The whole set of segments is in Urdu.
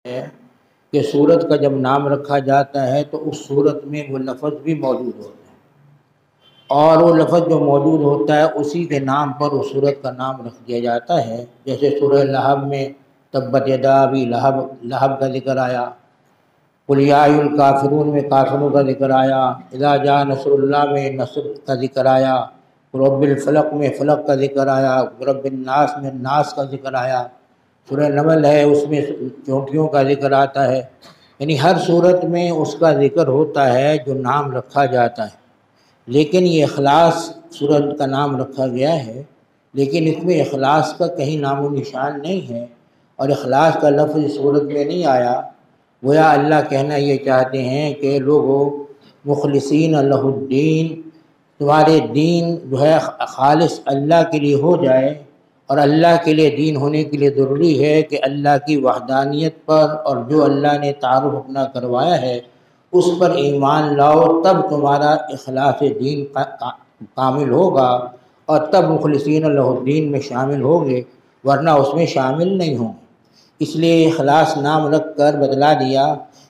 ہے کہ سورت کا جب نام رکھا جاتا ہے تو اس صورت میں وہ لفظ بھی موجود ہوتا ہے، اور وہ لفظ جو موجود ہوتا ہے اسی کے نام پر اس صورت کا نام رکھ دیا جاتا ہے۔ جیسے سورہ لہب میں تبت یدا ابی لہب، لہب کا ذکر آیا، قل یا ایھا الکافرون میں کافروں کا ذکر آیا، اذا جاء نصر اللہ میں نصر کا ذکر آیا، رب الفلق میں فلق کا ذکر آیا، رب الناس میں ناس کا ذکر آیا، سورہ نمل ہے اس میں چونٹیوں کا ذکر آتا ہے۔ یعنی ہر صورت میں اس کا ذکر ہوتا ہے جو نام رکھا جاتا ہے۔ لیکن یہ اخلاص صورت کا نام رکھا گیا ہے، لیکن اس میں اخلاص کا کہیں نام و نشان نہیں ہے، اور اخلاص کا لفظ اس صورت میں نہیں آیا۔ گویا اللہ کہنا یہ چاہتے ہیں کہ لوگو مخلصین لہ الدین، تمہارے دین جو ہے خالص اللہ کے لیے ہو جائے، اور اللہ کے لیے دین ہونے کے لیے ضروری ہے کہ اللہ کی وحدانیت پر اور جو اللہ نے تعارف اپنا کروایا ہے اس پر ایمان لاؤ، تب تمہارا اخلاص دین کامل ہوگا، اور تب مخلصین لہ الدین میں شامل ہوگے، ورنہ اس میں شامل نہیں ہوں۔ اس لیے اخلاص نام رکھ کر بتلا دیا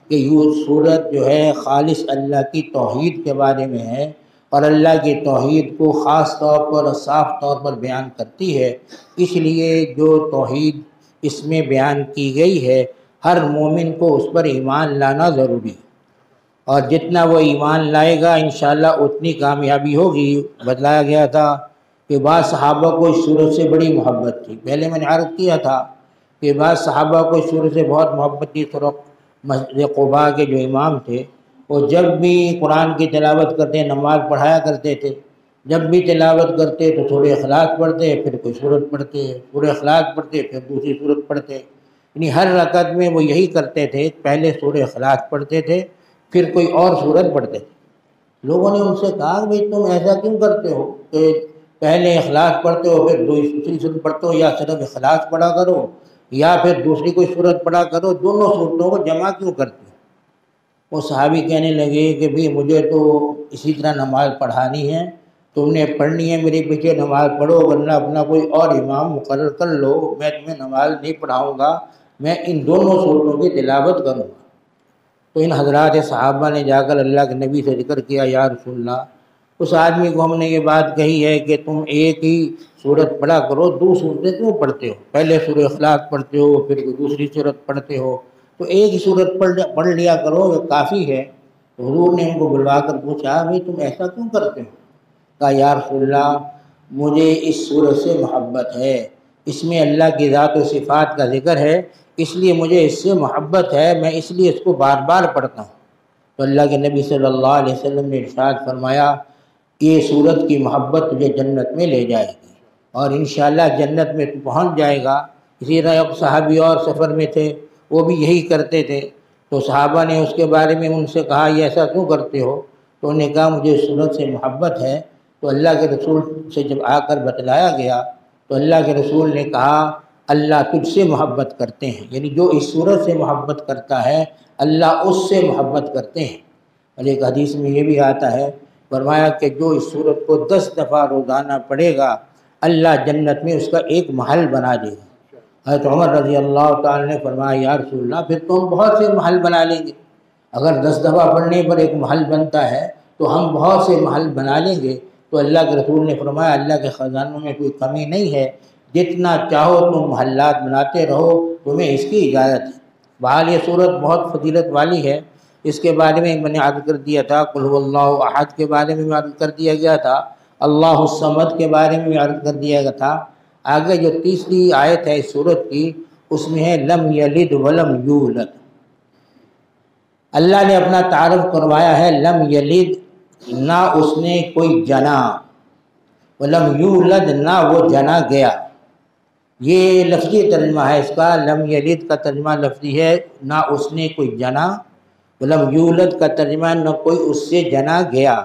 کہ یہ صورت جو ہے خالص اللہ کی توحید کے بارے میں ہے، اور اللہ کی توحید کو خاص طور پر اور صاف طور پر بیان کرتی ہے۔ اس لیے جو توحید اس میں بیان کی گئی ہے ہر مومن کو اس پر ایمان لانا ضروری ہے، اور جتنا وہ ایمان لائے گا انشاءاللہ اتنی کامیابی ہوگی۔ بتلایا گیا تھا کہ بعض صحابہ کو اس صورت سے بڑی محبت تھی۔ پہلے میں نے عرض کیا تھا کہ بعض صحابہ کو اس صورت سے بہت محبت تھی۔ مسجد قباء کے جو امام تھے وہ جب بھی قرآن کی تلاوت کرتے، نماز پڑھایا کرتے تھے، جب بھی تلاوت کرتے تو تھوڑے اخلاص پڑھتے، پھر کوئی صورت پڑھتے، تھوڑے اخلاص پڑھتے، پھر دوسری صورت پڑھتے، یعنی ہر رکعت میں وہ یہی کرتے تھے، پہلے سورہ اخلاص پڑھتے تھے پھر کوئی اور صورت پڑھتے تھے۔ لوگوں نے ان سے کہا کہ تم ایسا کیوں کرتے ہو کہ پہلے اخلاص پڑھتے ہو پھر دوسری صورت پڑھتے ہو، یا صرف اخلاص پڑھا کرو یا پھر دوسری کوئی صورت پڑھا کرو، دونوں صورتوں کو جمع کیوں کرتے ہو؟ وہ صحابی کہنے لگے کہ بھی مجھے تو اسی طرح نماز پڑھانی ہے، تم نے پڑھنی ہے میرے پیچھے نماز پڑھو، ورنہ اپنا کوئی اور امام مقرر کر لو، میں تمہیں نماز نہیں پڑھاؤں گا، میں ان دونوں صورتوں کی تلاوت کروں گا۔ تو ان حضرات صحابہ نے جا کر اللہ کے نبی سے ذکر کیا، یا رسول اللہ اس آدمی کو ہم نے یہ بات کہی ہے کہ تم ایک ہی صورت پڑھا کرو، دو صورتیں کیوں پڑھتے ہو؟ پہلے سورہ اخلاص پڑھتے ہو پھر دوسری صورت پڑھتے ہو، تو ایک ہی صورت پڑھ لیا کرو، یہ کافی ہے۔ حضور نے ان کو بلوا کر پوچھا بھئی تم ایسا کیوں کرتے ہو؟ کہا یا رسول اللہ مجھے اس صورت سے محبت ہے، اس میں اللہ کی ذات و صفات کا ذکر ہے، اس لیے مجھے اس سے محبت ہے، میں اس لیے اس کو بار بار پڑھتا ہوں۔ تو اللہ کے نبی صلی اللہ علیہ وسلم نے ارشاد فرمایا یہ صورت کی محبت تجھے جنت میں لے جائے گی، اور انشاءاللہ جنت میں تو پہنچ جائے گا۔ اسی طرح ایک صحابی اور سفر میں تھے، وہ بھی یہی کرتے تھے، تو صحابہ نے اس کے بارے میں ان سے کہا یہ ایسا کیوں کرتے ہو؟ تو انہوں نے کہا مجھے اس صورت سے محبت ہے۔ تو اللہ کے رسول سے جب آ کر بتلایا گیا تو اللہ کے رسول نے کہا اللہ تجھ سے محبت کرتے ہیں، یعنی جو اس صورت سے محبت کرتا ہے اللہ اس سے محبت کرتے ہیں۔ اور ایک حدیث میں یہ بھی آتا ہے، فرمایا کہ جو اس صورت کو 10 دفعہ روزانہ پڑھے گا اللہ جنت میں اس کا ایک محل بنا دے گا۔ حضرت عمر رضی اللہ تعالی نے فرمایا یا رسول اللہ پھر تو ہم بہت سے محل بنا لیں گے، اگر 10 دفعہ پڑھنے پر ایک محل بنتا ہے تو ہم بہت سے محل بنا لیں گے۔ تو اللہ کے رسول نے فرمایا اللہ کے خزانوں میں کوئی کمی نہیں ہے، جتنا چاہو تم محلات بناتے رہو، تمہیں اس کی اجازت ہے۔ بہرحال یہ صورت بہت فضیلت والی ہے، اس کے بارے میں میں نے عرض کر دیا تھا، قل هو اللہ احد کے بارے میں عرض کر دیا گیا تھا، اللہ الصمد کے بارے میں عرض کر دیا گیا تھا۔ آگے جو تیسری آیت ہے اس صورت کی اس میں ہے لم یلد ولم یولد۔ اللہ نے اپنا تعارف کروایا ہے لم یلد، نہ اس نے کوئی جنا، ولم یولد نہ وہ جنا گیا۔ یہ لفظی ترجمہ ہے اس کا، لم یلد کا ترجمہ لفظی ہے نہ اس نے کوئی جنا، ولم یولد کا ترجمہ نہ کوئی اس سے جنا گیا۔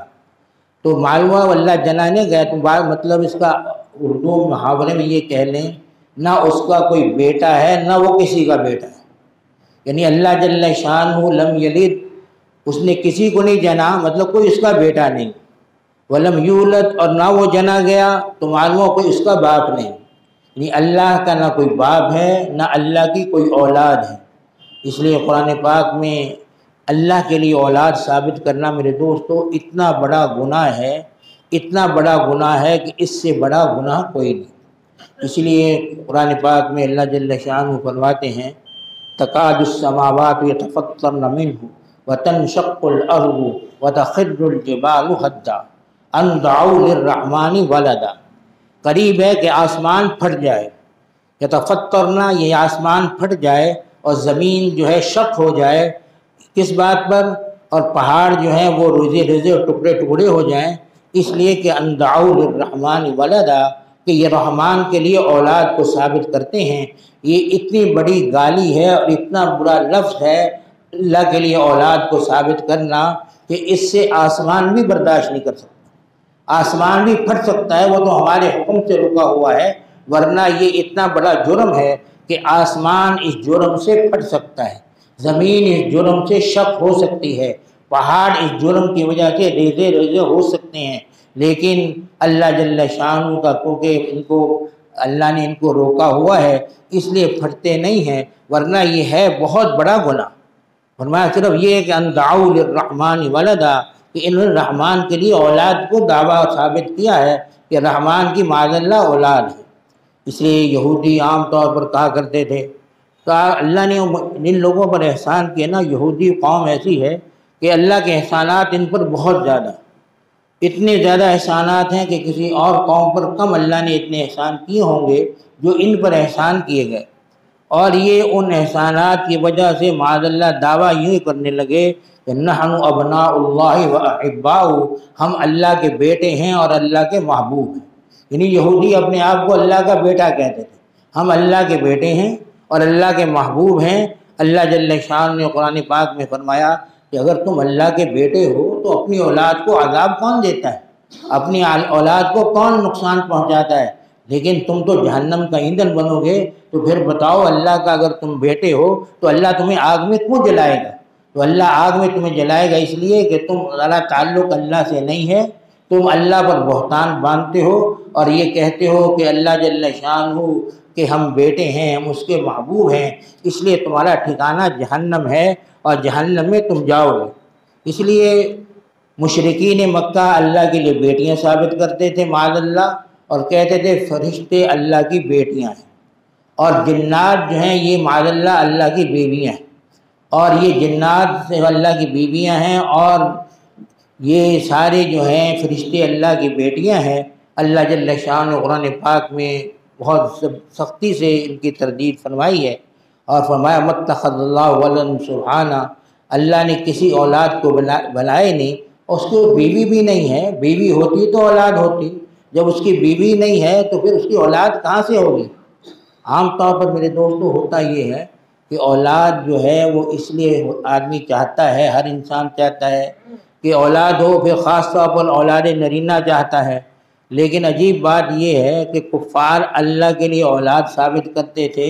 تو معلوم ہے اللہ جنا نہیں گیا، تو مطلب اس کا اردو محاورے میں یہ کہہ لیں نہ اس کا کوئی بیٹا ہے نہ وہ کسی کا بیٹا ہے، یعنی اللہ جل شانہ لم یلد، اس نے کسی کو نہیں جنا، مطلب کوئی اس کا بیٹا نہیں، ولم یولد اور نہ وہ جنا گیا، تو معلوم کوئی اس کا باپ نہیں، یعنی اللہ کا نہ کوئی باپ ہے نہ اللہ کی کوئی اولاد ہے۔ اس لیے قرآن پاک میں اللہ کے لیے اولاد ثابت کرنا میرے دوستو اتنا بڑا گناہ ہے، اتنا بڑا گناہ ہے کہ اس سے بڑا گناہ کوئی نہیں۔ اس لیے قرآن پاک میں اللہ جل شانہ فرماتے ہیں تکاد السماوات یتفطرن منہ وتنشق الارض وتخر الجبال حدا ان دعوا للرحمن ولدا، قریب ہے کہ آسمان پھٹ جائے، یتفطرنا یہ آسمان پھٹ جائے اور زمین جو ہے شق ہو جائے، کس بات پر؟ اور پہاڑ جو ہیں وہ روزے روزے اور ٹکڑے ٹکڑے ہو جائیں، اس لیے کہ ان دعوا للرحمن ولدا، کہ یہ رحمان کے لیے اولاد کو ثابت کرتے ہیں۔ یہ اتنی بڑی گالی ہے اور اتنا برا لفظ ہے اللہ کے لیے اولاد کو ثابت کرنا کہ اس سے آسمان بھی برداشت نہیں کر سکتا، آسمان بھی پھٹ سکتا ہے، وہ تو ہمارے حکم سے رکا ہوا ہے، ورنہ یہ اتنا بڑا جرم ہے کہ آسمان اس جرم سے پھٹ سکتا ہے، زمین اس جرم سے شق ہو سکتی ہے، پہاڑ اس جرم کی وجہ سے ریزے ریزے ہو سکتے ہیں، لیکن اللہ جل شانہ کا کیونکہ اللہ نے ان کو روکا ہوا ہے اس لیے پھٹتے نہیں ہیں، ورنہ یہ ہے بہت بڑا گناہ۔ فرمایا صرف یہ ہے کہ ان دعوا للرحمن ولدا، کہ انہوں نے رحمان کے لیے اولاد کو دعویٰ ثابت کیا ہے کہ رحمان کی معاذ اللہ اولاد ہے۔ اس لیے یہودی عام طور پر کہا کرتے تھے، کہا اللہ نے جن لوگوں پر احسان کیا نا، یہودی قوم ایسی ہے کہ اللہ کے احسانات ان پر بہت زیادہ، اتنے زیادہ احسانات ہیں کہ کسی اور قوم پر کم اللہ نے اتنے احسان کیے ہوں گے جو ان پر احسان کیے گئے، اور یہ ان احسانات کی وجہ سے معاذ اللہ دعویٰ یوں کرنے لگے کہ نحن ابناء اللہ و احباؤہ، ہم اللہ کے بیٹے ہیں اور اللہ کے محبوب ہیں۔ یعنی یہودی اپنے آپ کو اللہ کا بیٹا کہتے تھے، ہم اللہ کے بیٹے ہیں اور اللہ کے محبوب ہیں۔ اللہ جل شانہ نے قرآن پاک میں فرمایا کہ اگر تم اللہ کے بیٹے ہو تو اپنی اولاد کو عذاب کون دیتا ہے، اپنی اولاد کو کون نقصان پہنچاتا ہے؟ لیکن تم تو جہنم کا ایندھن بنو گے، تو پھر بتاؤ اللہ کا اگر تم بیٹے ہو تو اللہ تمہیں آگ میں کیوں جلائے گا؟ تو اللہ آگ میں تمہیں جلائے گا اس لیے کہ تمہارا تعلق اللہ سے نہیں ہے، تم اللہ پر بہتان باندھتے ہو اور یہ کہتے ہو کہ اللہ جل شانہ کہ ہم بیٹے ہیں، ہم اس کے محبوب ہیں، اس لیے تمہارا ٹھکانہ جہنم ہے اور جہنم میں تم جاؤ گے۔ اس لیے مشرکین مکہ اللہ کے لیے بیٹیاں ثابت کرتے تھے معاذ اللہ، اور کہتے تھے فرشتے اللہ کی بیٹیاں ہیں، اور جنات جو ہیں یہ معاذ اللہ اللہ کی بیویاں ہیں، اور یہ جنات سے اللہ کی بیویاں ہیں، اور یہ سارے جو ہیں فرشتے اللہ کی بیٹیاں ہیں۔ اللہ جل شانہ قرآن پاک میں بہت سختی سے ان کی تردید فرمائی ہے، اور فرمایا متخذ اللہ ولدا سبحانہ، اللہ نے کسی اولاد کو بنائے نہیں، اور اس کی بیوی بھی نہیں ہے، بیوی ہوتی تو اولاد ہوتی، جب اس کی بیوی نہیں ہے تو پھر اس کی اولاد کہاں سے ہوگی؟ عام طور پر میرے دوستو ہوتا یہ ہے کہ اولاد جو ہے وہ اس لیے آدمی چاہتا ہے، ہر انسان چاہتا ہے کہ اولاد ہو، پھر خاص طور پر اولاد نرینہ چاہتا ہے، لیکن عجیب بات یہ ہے کہ کفار اللہ کے لیے اولاد ثابت کرتے تھے،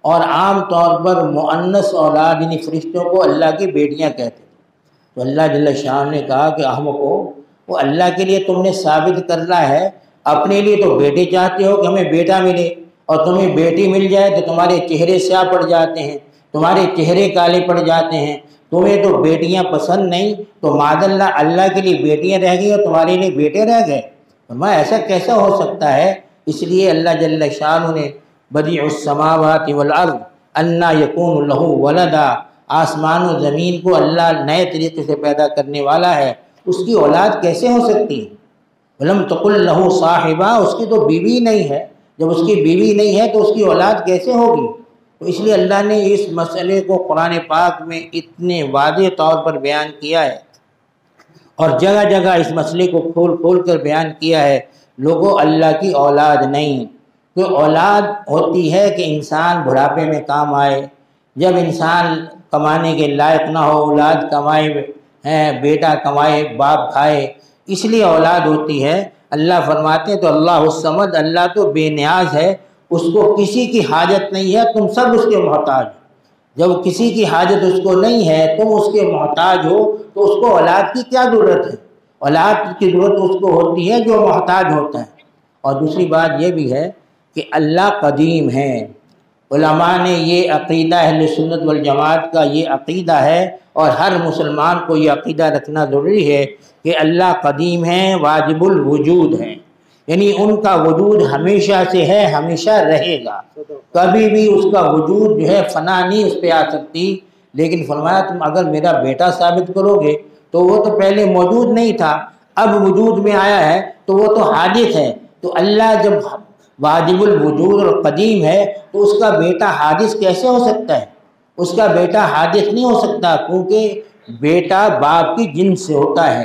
اور عام طور پر مؤنث اولاد یعنی فرشتوں کو اللہ کی بیٹیاں کہتے تھے۔ تو اللہ جل شانہ نے کہا کہ احمقو، وہ اللہ کے لیے تم نے ثابت کرنا ہے، اپنے لیے تو بیٹے چاہتے ہو کہ ہمیں بیٹا ملے، اور تمہیں بیٹی مل جائے تو تمہارے چہرے سیاہ پڑ جاتے ہیں، تمہارے چہرے کالے پڑ جاتے ہیں، تمہیں تو بیٹیاں پسند نہیں، تو معاذ اللہ اللہ کے لیے بیٹیاں رہ گئی اور تمہارے لیے بیٹے رہ گئے۔ فرمایا ایسا کیسا ہو سکتا ہے؟ اس لیے اللہ جل شانہ نے بدیع السماوات والارض انا یکون لہ ولدا، آسمان و زمین کو اللہ نئے طریقے سے پیدا کرنے والا ہے، اس کی اولاد کیسے ہو سکتی ہے؟ ولم تقل لہ صاحبہ، اس کی تو بیوی نہیں ہے، جب اس کی بیوی نہیں ہے تو اس کی اولاد کیسے ہوگی؟ تو اس لیے اللہ نے اس مسئلے کو قرآن پاک میں اتنے واضح طور پر بیان کیا ہے، اور جگہ جگہ اس مسئلے کو کھول کھول کر بیان کیا ہے۔ لوگوں اللہ کی اولاد نہیں، تو اولاد ہوتی ہے کہ انسان بڑھاپے میں کام آئے، جب انسان کمانے کے لائق نہ ہو، اولاد کمائے، بیٹا کمائے باپ کھائے، اس لیے اولاد ہوتی ہے۔ اللہ فرماتے ہیں تو اللہ الصمد، اللہ تو بے نیاز ہے، اس کو کسی کی حاجت نہیں ہے، تم سب اس کے محتاج ہو۔ جب کسی کی حاجت اس کو نہیں ہے، تم اس کے محتاج ہو، تو اس کو اولاد کی کیا ضرورت ہے؟ اولاد کی ضرورت اس کو ہوتی ہے جو محتاج ہوتا ہے۔ اور دوسری بات یہ بھی ہے کہ اللہ قدیم ہے، علماء نے یہ عقیدہ اہل سنت والجماعت کا یہ عقیدہ ہے، اور ہر مسلمان کو یہ عقیدہ رکھنا ضروری ہے کہ اللہ قدیم ہے، واجب الوجود ہے، یعنی ان کا وجود ہمیشہ سے ہے، ہمیشہ رہے گا، کبھی بھی اس کا وجود جو ہے فنا نہیں اس پہ آ سکتی۔ لیکن فرمایا تم اگر میرا بیٹا ثابت کرو گے تو وہ تو پہلے موجود نہیں تھا، اب وجود میں آیا ہے تو وہ تو حادث ہے، تو اللہ جب واجب الوجود اور قدیم ہے تو اس کا بیٹا حادث کیسے ہو سکتا ہے؟ اس کا بیٹا حادث نہیں ہو سکتا، کیونکہ بیٹا باپ کی جنس سے ہوتا ہے،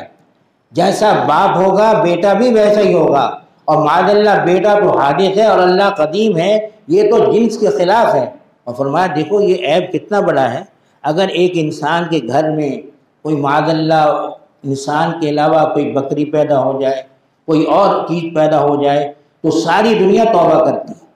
جیسا باپ ہوگا بیٹا بھی ویسا ہی ہوگا، اور معاذ اللہ بیٹا تو حادث ہے اور اللہ قدیم ہے، یہ تو جنس کے خلاف ہے۔ اور فرمایا دیکھو یہ عیب کتنا بڑا ہے، اگر ایک انسان کے گھر میں کوئی معاذ اللہ انسان کے علاوہ کوئی بکری پیدا ہو جائے، کوئی اور چیز پیدا ہو جائے، تو ساری دنیا توبہ کرتی ہے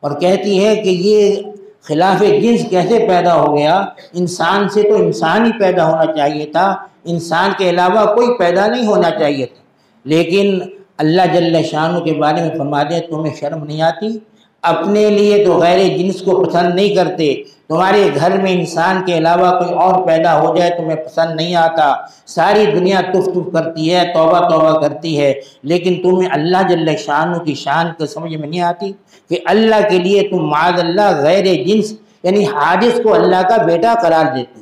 اور کہتی ہے کہ یہ خلاف جنس کیسے پیدا ہو گیا، انسان سے تو انسان ہی پیدا ہونا چاہیے تھا، انسان کے علاوہ کوئی پیدا نہیں ہونا چاہیے تھا۔ لیکن اللہ جل شانہ کے بارے میں فرما دے تمہیں شرم نہیں آتی؟ اپنے لیے تو غیر جنس کو پسند نہیں کرتے، تمہارے گھر میں انسان کے علاوہ کوئی اور پیدا ہو جائے تمہیں پسند نہیں آتا، ساری دنیا تف تف کرتی ہے، توبہ توبہ کرتی ہے، لیکن تمہیں اللہ جل شانہ کی شان کو سمجھ میں نہیں آتی کہ اللہ کے لیے تم معاذ اللہ غیر جنس یعنی حادث کو اللہ کا بیٹا قرار دیتے۔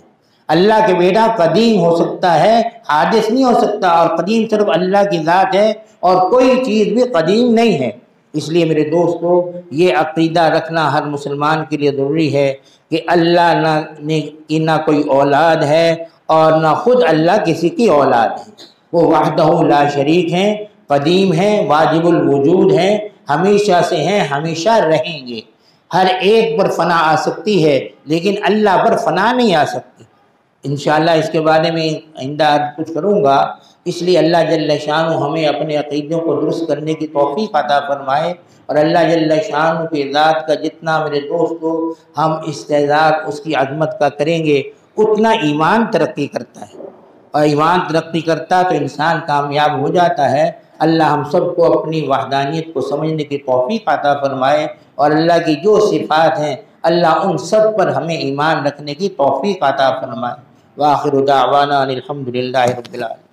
اللہ کے بیٹا قدیم ہو سکتا ہے، حادث نہیں ہو سکتا، اور قدیم صرف اللہ کی ذات ہے اور کوئی چیز بھی قدیم نہیں ہے۔ اس لیے میرے دوستو یہ عقیدہ رکھنا ہر مسلمان کے لیے ضروری ہے کہ اللہ کی نہ کوئی اولاد ہے اور نہ خود اللہ کسی کی اولاد ہے، وہ وحدہ لا شریک ہیں، قدیم ہیں، واجب الوجود ہیں، ہمیشہ سے ہیں، ہمیشہ رہیں گے۔ ہر ایک پر فنا آ سکتی ہے لیکن اللہ پر فنا نہیں آ سکتی۔ انشاءاللہ اس کے بارے میں آئندہ کچھ کروں گا، اس لیے اللہ جل شانہ ہمیں اپنے عقیدوں کو درست کرنے کی توفیق عطا فرمائے، اور اللہ جل شانہ کی ذات کا جتنا میرے دوستو ہم استعداد اس کی عظمت کا کریں گے اتنا ایمان ترقی کرتا ہے، اور ایمان ترقی کرتا تو انسان کامیاب ہو جاتا ہے۔ اللہ ہم سب کو اپنی وحدانیت کو سمجھنے کی توفیق عطا فرمائے، اور اللہ کی جو صفات ہیں اللہ ان سب پر ہمیں ایمان رکھنے کی توفیق عطا فرمائے۔ وآخر دعوانا الحمدللہ رب العالمین۔